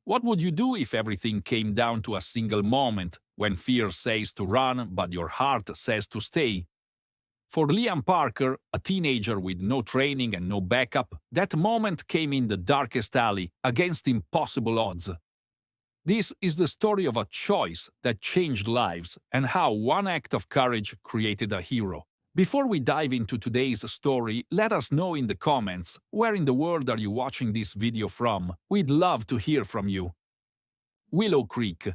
What would you do if everything came down to a single moment, when fear says to run but your heart says to stay? For Liam Parker, a teenager with no training and no backup, that moment came in the darkest alley, against impossible odds. This is the story of a choice that changed lives and how one act of courage created a hero. Before we dive into today's story, let us know in the comments where in the world are you watching this video from. We'd love to hear from you. Willow Creek.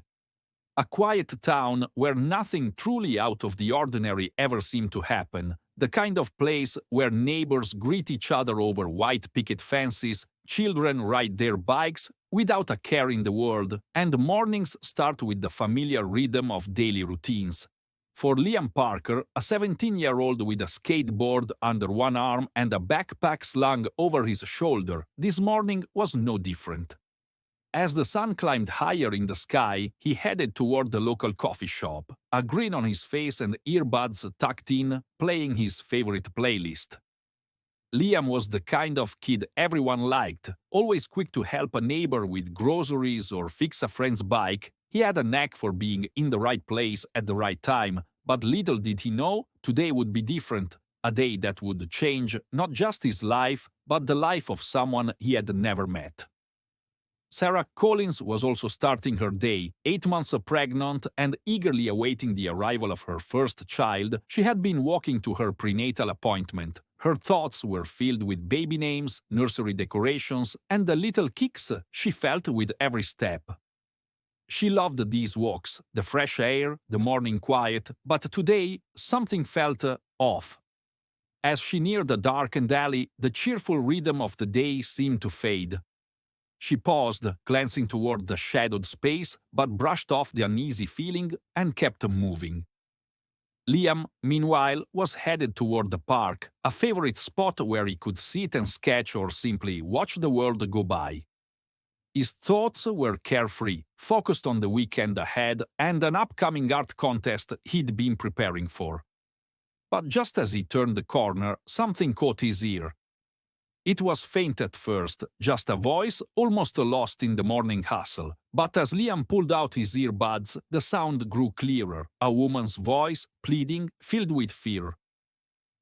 A quiet town where nothing truly out of the ordinary ever seemed to happen. The kind of place where neighbors greet each other over white picket fences, children ride their bikes without a care in the world, and mornings start with the familiar rhythm of daily routines. For Liam Parker, a 17-year-old with a skateboard under one arm and a backpack slung over his shoulder, this morning was no different. As the sun climbed higher in the sky, he headed toward the local coffee shop, a grin on his face and earbuds tucked in, playing his favorite playlist. Liam was the kind of kid everyone liked, always quick to help a neighbor with groceries or fix a friend's bike. He had a knack for being in the right place at the right time, but little did he know, today would be different, a day that would change not just his life, but the life of someone he had never met. Sarah Collins was also starting her day, 8 months pregnant and eagerly awaiting the arrival of her first child. She had been walking to her prenatal appointment. Her thoughts were filled with baby names, nursery decorations, and the little kicks she felt with every step. She loved these walks, the fresh air, the morning quiet, but today something felt off. As she neared the darkened alley, the cheerful rhythm of the day seemed to fade. She paused, glancing toward the shadowed space, but brushed off the uneasy feeling and kept moving. Liam, meanwhile, was headed toward the park, a favorite spot where he could sit and sketch or simply watch the world go by. His thoughts were carefree, focused on the weekend ahead and an upcoming art contest he'd been preparing for. But just as he turned the corner, something caught his ear. It was faint at first, just a voice almost lost in the morning hustle. But as Liam pulled out his earbuds, the sound grew clearer, a woman's voice, pleading, filled with fear.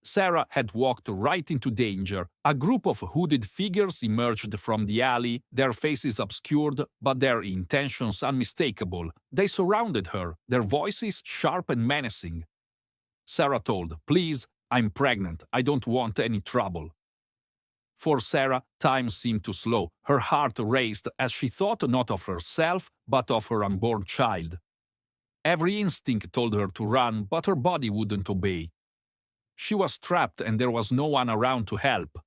Sarah had walked right into danger. A group of hooded figures emerged from the alley, their faces obscured, but their intentions unmistakable. They surrounded her, their voices sharp and menacing. Sarah told, "Please, I'm pregnant. I don't want any trouble." For Sarah, time seemed to slow. Her heart raced as she thought not of herself, but of her unborn child. Every instinct told her to run, but her body wouldn't obey. She was trapped and there was no one around to help.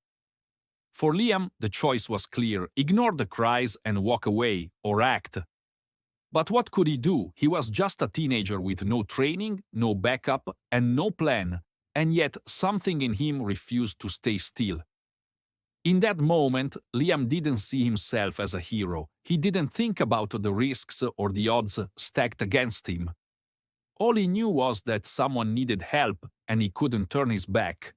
For Liam, the choice was clear: ignore the cries and walk away, or act. But what could he do? He was just a teenager with no training, no backup, and no plan, and yet something in him refused to stay still. In that moment, Liam didn't see himself as a hero. He didn't think about the risks or the odds stacked against him. All he knew was that someone needed help, and he couldn't turn his back.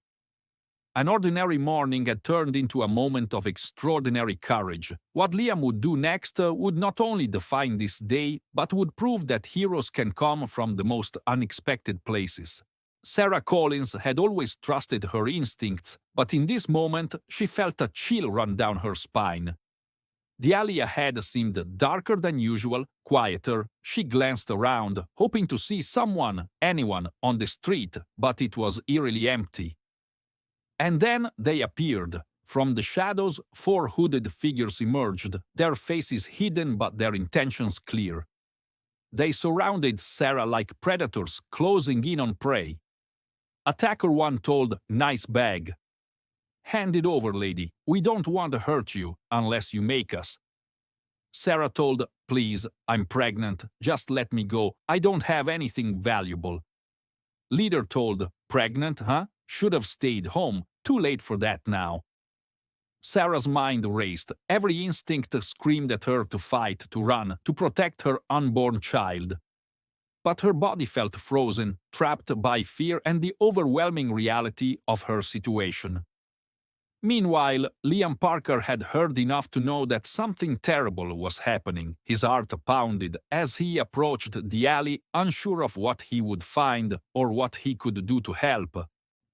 An ordinary morning had turned into a moment of extraordinary courage. What Liam would do next would not only define this day, but would prove that heroes can come from the most unexpected places. Sarah Collins had always trusted her instincts, but in this moment she felt a chill run down her spine. The alley ahead seemed darker than usual, quieter. She glanced around, hoping to see someone, anyone, on the street, but it was eerily empty. And then they appeared. From the shadows, 4 hooded figures emerged, their faces hidden but their intentions clear. They surrounded Sarah like predators, closing in on prey. Attacker 1 told, "Nice bag." "Hand it over, lady. We don't want to hurt you, unless you make us." Sarah told, "Please, I'm pregnant. Just let me go. I don't have anything valuable." Leader told, "Pregnant, huh? Should have stayed home. Too late for that now." Sarah's mind raced. Every instinct screamed at her to fight, to run, to protect her unborn child. But her body felt frozen, trapped by fear and the overwhelming reality of her situation. Meanwhile, Liam Parker had heard enough to know that something terrible was happening. His heart pounded as he approached the alley, unsure of what he would find or what he could do to help.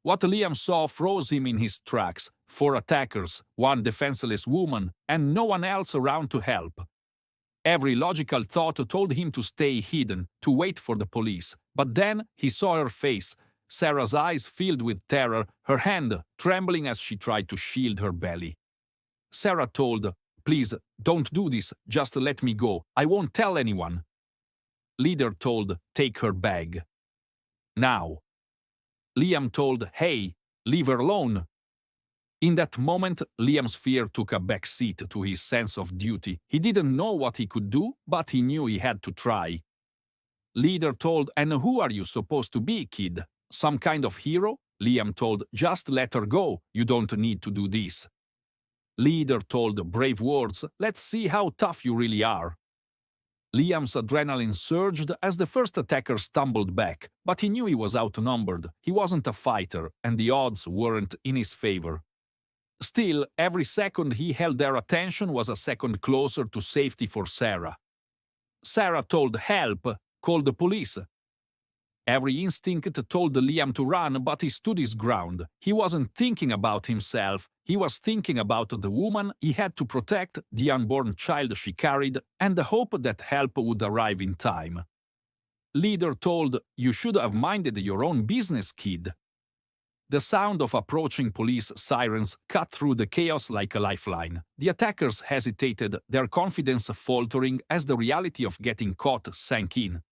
What Liam saw froze him in his tracks. 4 attackers, 1 defenseless woman, and no one else around to help. Every logical thought told him to stay hidden, to wait for the police. But then he saw her face, Sarah's eyes filled with terror, her hand trembling as she tried to shield her belly. Sarah told, "Please, don't do this, just let me go. I won't tell anyone." Leader told, "Take her bag. Now." Liam told, "Hey, leave her alone." In that moment, Liam's fear took a back seat to his sense of duty. He didn't know what he could do, but he knew he had to try. Leader told, "And who are you supposed to be, kid? Some kind of hero?" Liam told, "Just let her go. You don't need to do this." Leader told, "Brave words. Let's see how tough you really are." Liam's adrenaline surged as the first attacker stumbled back, but he knew he was outnumbered. He wasn't a fighter, and the odds weren't in his favor. Still, every second he held their attention was a second closer to safety for Sarah. Sarah told, "Help! Call the police." Every instinct told Liam to run, but he stood his ground. He wasn't thinking about himself. He was thinking about the woman he had to protect, the unborn child she carried, and the hope that help would arrive in time. Leader told, "You should have minded your own business, kid." The sound of approaching police sirens cut through the chaos like a lifeline. The attackers hesitated, their confidence faltering as the reality of getting caught sank in.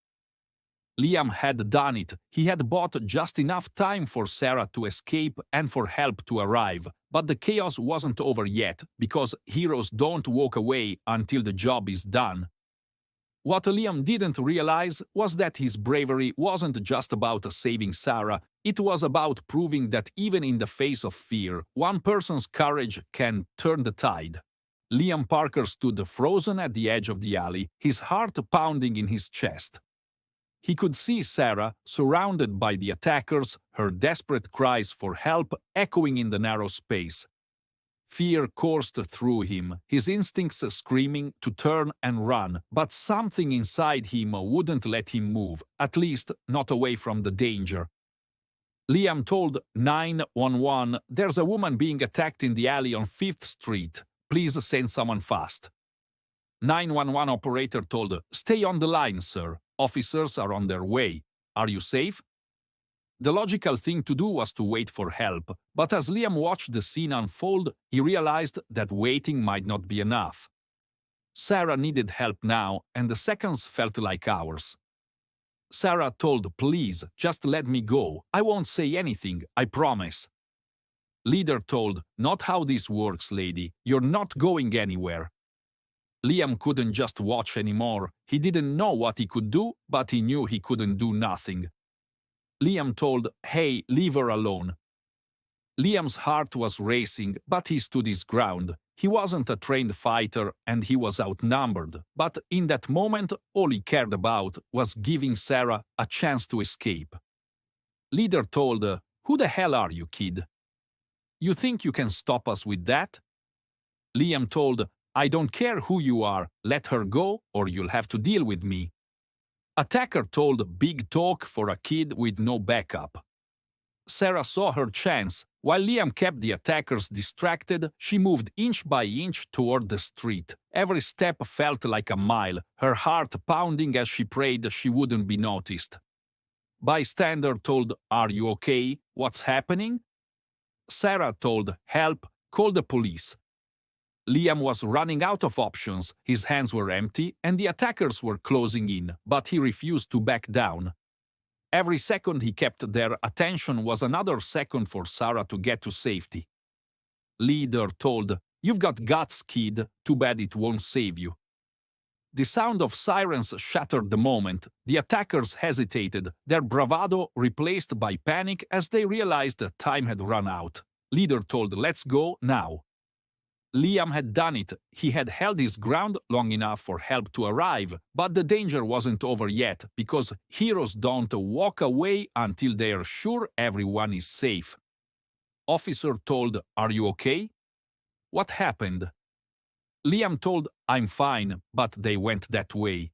Liam had done it. He had bought just enough time for Sarah to escape and for help to arrive. But the chaos wasn't over yet, because heroes don't walk away until the job is done. What Liam didn't realize was that his bravery wasn't just about saving Sarah, it was about proving that even in the face of fear, one person's courage can turn the tide. Liam Parker stood frozen at the edge of the alley, his heart pounding in his chest. He could see Sarah, surrounded by the attackers, her desperate cries for help echoing in the narrow space. Fear coursed through him, his instincts screaming to turn and run, but something inside him wouldn't let him move, at least not away from the danger. Liam told 911, "There's a woman being attacked in the alley on 5th Street. Please send someone fast." 911 operator told, "Stay on the line, sir. Officers are on their way. Are you safe?" The logical thing to do was to wait for help, but as Liam watched the scene unfold, he realized that waiting might not be enough. Sarah needed help now, and the seconds felt like hours. Sarah told, "Please, just let me go. I won't say anything, I promise." Leader told, "Not how this works, lady. You're not going anywhere." Liam couldn't just watch anymore. He didn't know what he could do, but he knew he couldn't do nothing. Liam told, "Hey, leave her alone." Liam's heart was racing, but he stood his ground. He wasn't a trained fighter and he was outnumbered, but in that moment all he cared about was giving Sarah a chance to escape. Leader told, "Who the hell are you, kid? You think you can stop us with that?" Liam told, "I don't care who you are, let her go or you'll have to deal with me." Attacker told, "Big talk for a kid with no backup." Sarah saw her chance. While Liam kept the attackers distracted, she moved inch by inch toward the street. Every step felt like a mile, her heart pounding as she prayed she wouldn't be noticed. Bystander told, "Are you okay? What's happening?" Sarah told, "Help, call the police." Liam was running out of options, his hands were empty, and the attackers were closing in, but he refused to back down. Every second he kept their attention was another second for Sarah to get to safety. Leader told, "You've got guts, kid, too bad it won't save you." The sound of sirens shattered the moment. The attackers hesitated, their bravado replaced by panic as they realized that time had run out. Leader told, "Let's go now." Liam had done it. He had held his ground long enough for help to arrive, but the danger wasn't over yet, because heroes don't walk away until they're sure everyone is safe. Officer told, "Are you okay?" "What happened?" Liam told, "I'm fine, but they went that way."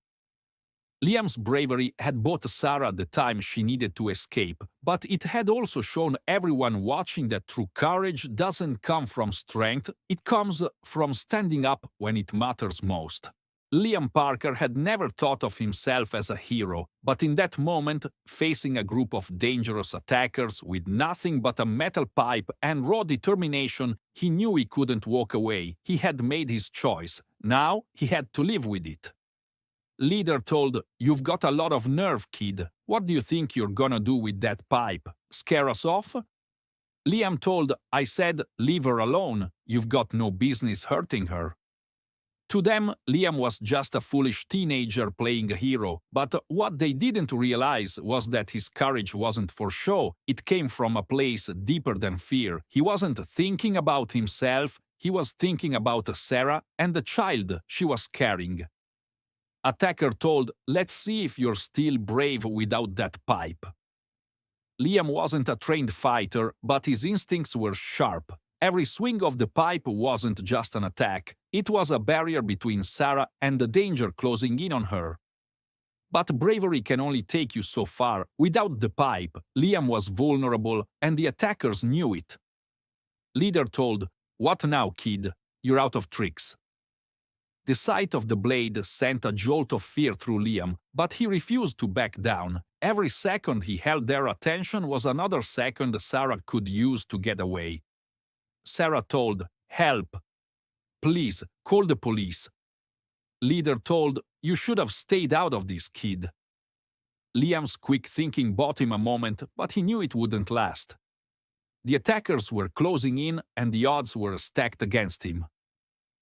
Liam's bravery had bought Sarah the time she needed to escape, but it had also shown everyone watching that true courage doesn't come from strength, it comes from standing up when it matters most. Liam Parker had never thought of himself as a hero, but in that moment, facing a group of dangerous attackers with nothing but a metal pipe and raw determination, he knew he couldn't walk away. He had made his choice. Now he had to live with it. Leader told, "You've got a lot of nerve, kid. What do you think you're gonna do with that pipe? Scare us off?" Liam told, "I said, leave her alone. You've got no business hurting her." To them, Liam was just a foolish teenager playing a hero, but what they didn't realize was that his courage wasn't for show. It came from a place deeper than fear. He wasn't thinking about himself, he was thinking about Sarah and the child she was carrying. Attacker told, "Let's see if you're still brave without that pipe." Liam wasn't a trained fighter, but his instincts were sharp. Every swing of the pipe wasn't just an attack, it was a barrier between Sarah and the danger closing in on her. But bravery can only take you so far. Without the pipe, Liam was vulnerable, and the attackers knew it. Leader told, "What now, kid? You're out of tricks." The sight of the blade sent a jolt of fear through Liam, but he refused to back down. Every second he held their attention was another second Sarah could use to get away. Sarah told, "Help. Please, call the police." Leader told, "You should have stayed out of this, kid." Liam's quick thinking bought him a moment, but he knew it wouldn't last. The attackers were closing in and the odds were stacked against him.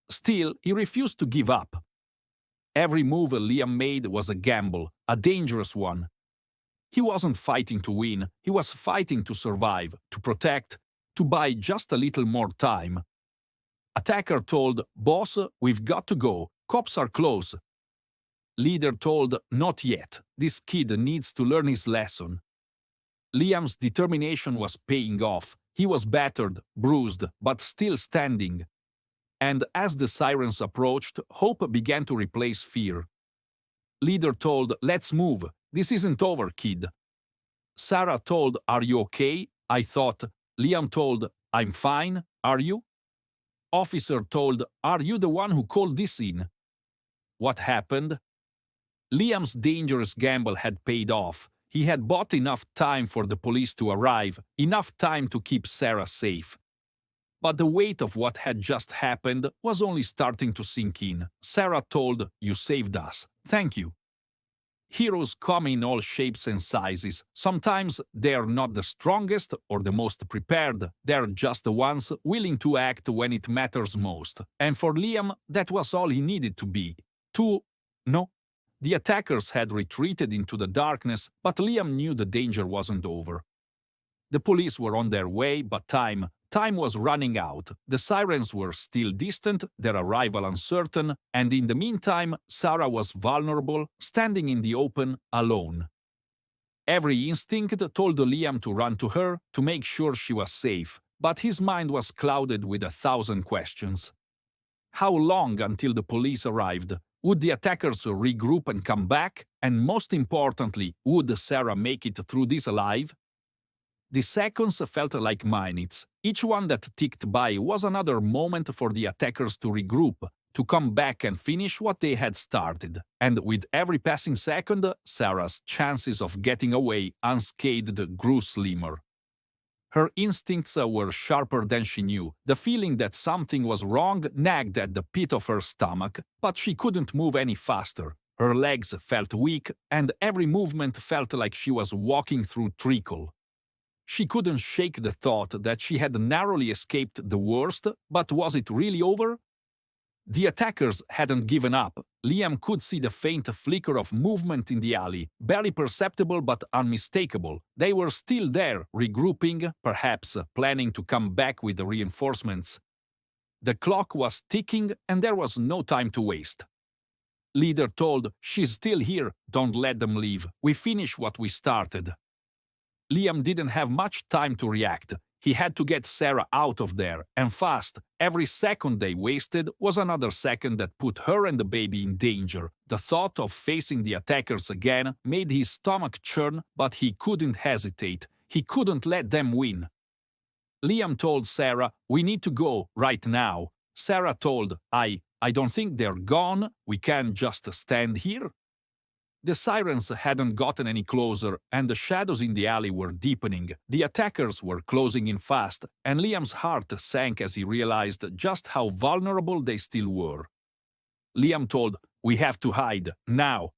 Still, he refused to give up. Every move Liam made was a gamble, a dangerous one. He wasn't fighting to win, he was fighting to survive, to protect, to buy just a little more time. Attacker told, "Boss, we've got to go. Cops are close." Leader told, "Not yet. This kid needs to learn his lesson." Liam's determination was paying off. He was battered, bruised, but still standing. And as the sirens approached, hope began to replace fear. Leader told, "Let's move. This isn't over, kid." Sarah told, "Are you okay?" I thought. Liam told, "I'm fine. Are you?" Officer told, "Are you the one who called this in?" What happened? Liam's dangerous gamble had paid off. He had bought enough time for the police to arrive, enough time to keep Sarah safe. But the weight of what had just happened was only starting to sink in. Sarah told, "You saved us. Thank you." Heroes come in all shapes and sizes. Sometimes they are not the strongest or the most prepared. They are just the ones willing to act when it matters most. And for Liam, that was all he needed to be. No. The attackers had retreated into the darkness, but Liam knew the danger wasn't over. The police were on their way, but time was running out. The sirens were still distant, their arrival uncertain, and in the meantime, Sarah was vulnerable, standing in the open, alone. Every instinct told Liam to run to her, to make sure she was safe, but his mind was clouded with 1,000 questions. How long until the police arrived? Would the attackers regroup and come back? And most importantly, would Sarah make it through this alive? The seconds felt like minutes. Each one that ticked by was another moment for the attackers to regroup, to come back and finish what they had started. And with every passing second, Sarah's chances of getting away unscathed grew slimmer. Her instincts were sharper than she knew. The feeling that something was wrong nagged at the pit of her stomach, but she couldn't move any faster. Her legs felt weak, and every movement felt like she was walking through treacle. She couldn't shake the thought that she had narrowly escaped the worst, but was it really over? The attackers hadn't given up. Liam could see the faint flicker of movement in the alley, barely perceptible but unmistakable. They were still there, regrouping, perhaps planning to come back with the reinforcements. The clock was ticking and there was no time to waste. Leader told, "She's still here, don't let them leave. We finish what we started." Liam didn't have much time to react. He had to get Sarah out of there, and fast. Every second they wasted was another second that put her and the baby in danger. The thought of facing the attackers again made his stomach churn, but he couldn't hesitate. He couldn't let them win. Liam told Sarah, "We need to go, right now." Sarah told, I don't think they're gone. We can't just stand here." The sirens hadn't gotten any closer, and the shadows in the alley were deepening. The attackers were closing in fast, and Liam's heart sank as he realized just how vulnerable they still were. Liam told, "We have to hide, now."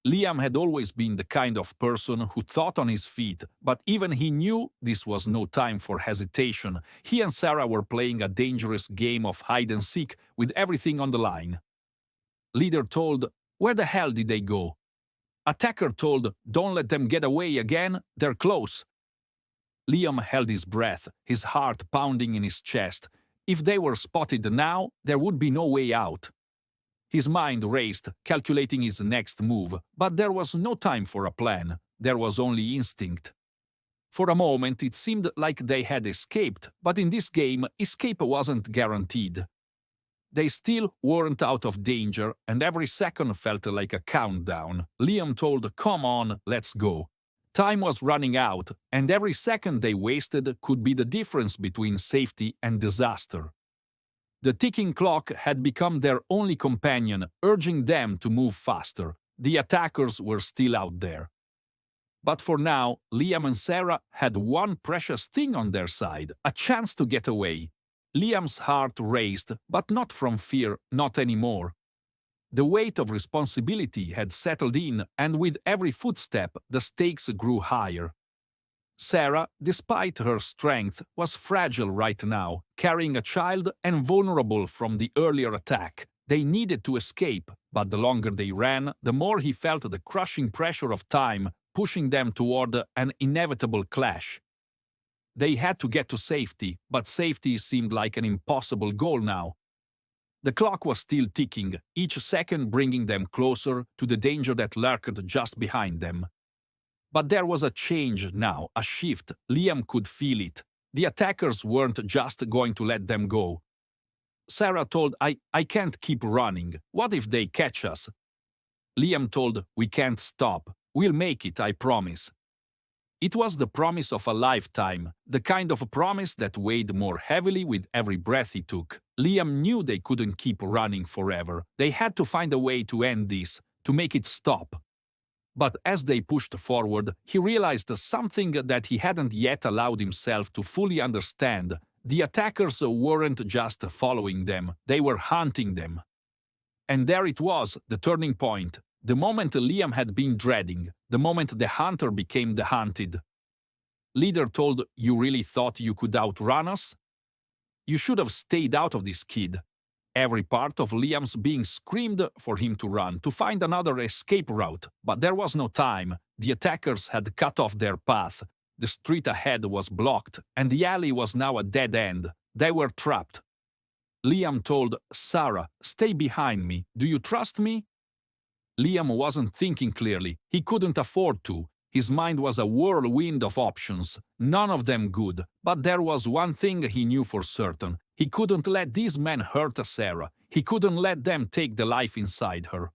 Liam had always been the kind of person who thought on his feet, but even he knew this was no time for hesitation. He and Sarah were playing a dangerous game of hide-and-seek with everything on the line. Leader told, "Where the hell did they go?" Attacker told, "Don't let them get away again, they're close." Liam held his breath, his heart pounding in his chest. If they were spotted now, there would be no way out. His mind raced, calculating his next move, but there was no time for a plan. There was only instinct. For a moment it seemed like they had escaped, but in this game, escape wasn't guaranteed. They still weren't out of danger, and every second felt like a countdown. Liam told, "Come on, let's go." Time was running out, and every second they wasted could be the difference between safety and disaster. The ticking clock had become their only companion, urging them to move faster. The attackers were still out there. But for now, Liam and Sarah had one precious thing on their side, a chance to get away. Liam's heart raced, but not from fear, not anymore. The weight of responsibility had settled in, and with every footstep, the stakes grew higher. Sarah, despite her strength, was fragile right now, carrying a child and vulnerable from the earlier attack. They needed to escape, but the longer they ran, the more he felt the crushing pressure of time, pushing them toward an inevitable clash. They had to get to safety, but safety seemed like an impossible goal now. The clock was still ticking, each second bringing them closer to the danger that lurked just behind them. But there was a change now, a shift. Liam could feel it. The attackers weren't just going to let them go. Sarah told, I can't keep running. What if they catch us?" Liam told, "We can't stop. We'll make it, I promise." It was the promise of a lifetime, the kind of promise that weighed more heavily with every breath he took. Liam knew they couldn't keep running forever. They had to find a way to end this, to make it stop. But as they pushed forward, he realized something that he hadn't yet allowed himself to fully understand. The attackers weren't just following them, they were hunting them. And there it was, the turning point, the moment Liam had been dreading, the moment the hunter became the hunted. Leader told, "You really thought you could outrun us? You should have stayed out of this, kid." Every part of Liam's being screamed for him to run, to find another escape route, but there was no time. The attackers had cut off their path. The street ahead was blocked, and the alley was now a dead end. They were trapped. Liam told, "Sarah, stay behind me. Do you trust me?" Liam wasn't thinking clearly. He couldn't afford to. His mind was a whirlwind of options, none of them good, but there was one thing he knew for certain. He couldn't let these men hurt Sarah. He couldn't let them take the life inside her.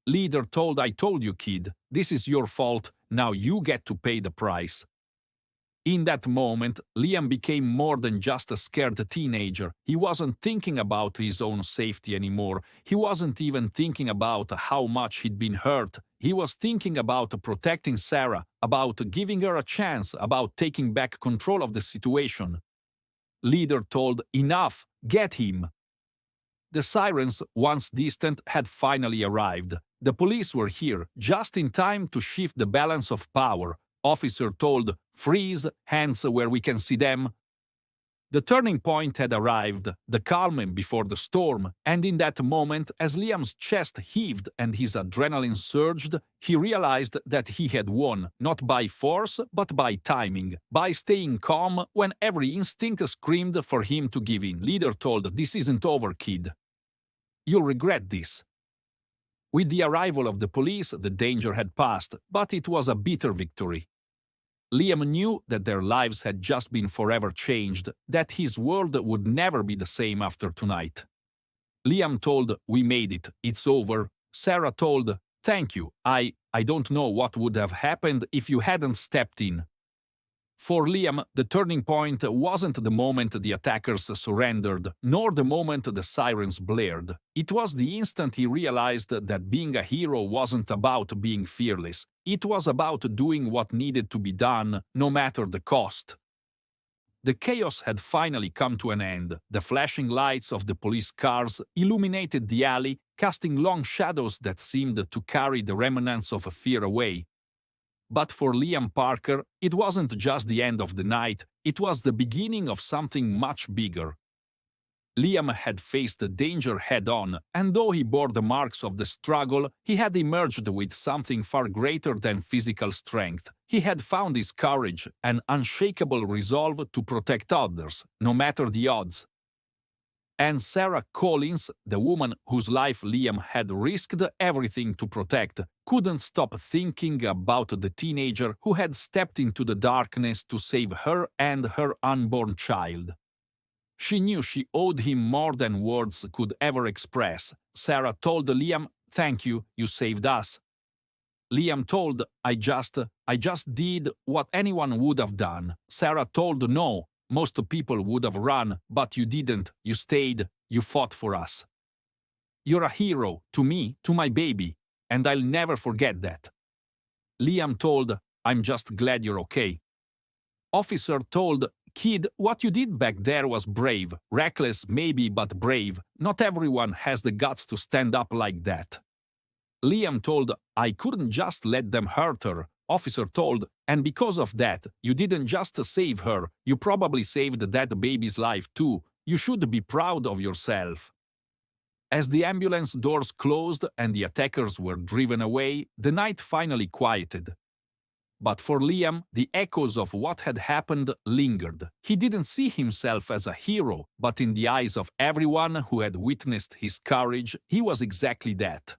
Leader told, "I told you, kid. This is your fault. Now you get to pay the price." In that moment, Liam became more than just a scared teenager. He wasn't thinking about his own safety anymore. He wasn't even thinking about how much he'd been hurt. He was thinking about protecting Sarah, about giving her a chance, about taking back control of the situation. Leader told, "Enough, get him." The sirens, once distant, had finally arrived. The police were here, just in time to shift the balance of power. Officer told, "Freeze, hands where we can see them." The turning point had arrived, the calm before the storm, and in that moment, as Liam's chest heaved and his adrenaline surged, he realized that he had won, not by force, but by timing, by staying calm when every instinct screamed for him to give in. Leader told, "This isn't over, kid. You'll regret this." With the arrival of the police, the danger had passed, but it was a bitter victory. Liam knew that their lives had just been forever changed, that his world would never be the same after tonight. Liam told, "We made it, it's over." Sarah told, "Thank you, I don't know what would have happened if you hadn't stepped in." For Liam, the turning point wasn't the moment the attackers surrendered, nor the moment the sirens blared. It was the instant he realized that being a hero wasn't about being fearless. It was about doing what needed to be done, no matter the cost. The chaos had finally come to an end. The flashing lights of the police cars illuminated the alley, casting long shadows that seemed to carry the remnants of fear away. But for Liam Parker, it wasn't just the end of the night, it was the beginning of something much bigger. Liam had faced the danger head-on, and though he bore the marks of the struggle, he had emerged with something far greater than physical strength. He had found his courage, an unshakable resolve to protect others, no matter the odds. And Sarah Collins, the woman whose life Liam had risked everything to protect, couldn't stop thinking about the teenager who had stepped into the darkness to save her and her unborn child. She knew she owed him more than words could ever express. Sarah told Liam, "Thank you, you saved us." Liam told, I just did what anyone would have done." Sarah told, "No, most people would have run, but you didn't, you stayed, you fought for us. You're a hero, to me, to my baby, and I'll never forget that." Liam told, "I'm just glad you're okay." Officer told, "Kid, what you did back there was brave. Reckless, maybe, but brave. Not everyone has the guts to stand up like that." Liam told, "I couldn't just let them hurt her." Officer told, "And because of that, you didn't just save her, you probably saved that baby's life too. You should be proud of yourself." As the ambulance doors closed and the attackers were driven away, the night finally quieted. But for Liam, the echoes of what had happened lingered. He didn't see himself as a hero, but in the eyes of everyone who had witnessed his courage, he was exactly that.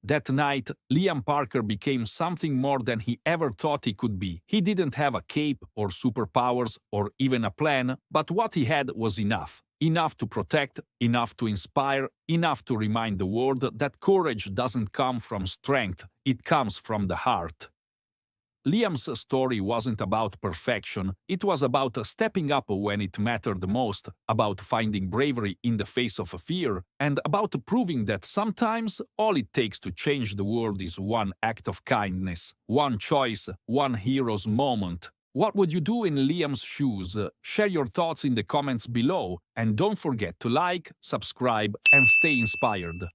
That night, Liam Parker became something more than he ever thought he could be. He didn't have a cape or superpowers or even a plan, but what he had was enough. Enough to protect, enough to inspire, enough to remind the world that courage doesn't come from strength, it comes from the heart. Liam's story wasn't about perfection, it was about stepping up when it mattered most, about finding bravery in the face of fear, and about proving that sometimes all it takes to change the world is one act of kindness, one choice, one hero's moment. What would you do in Liam's shoes? Share your thoughts in the comments below, and don't forget to like, subscribe, and stay inspired.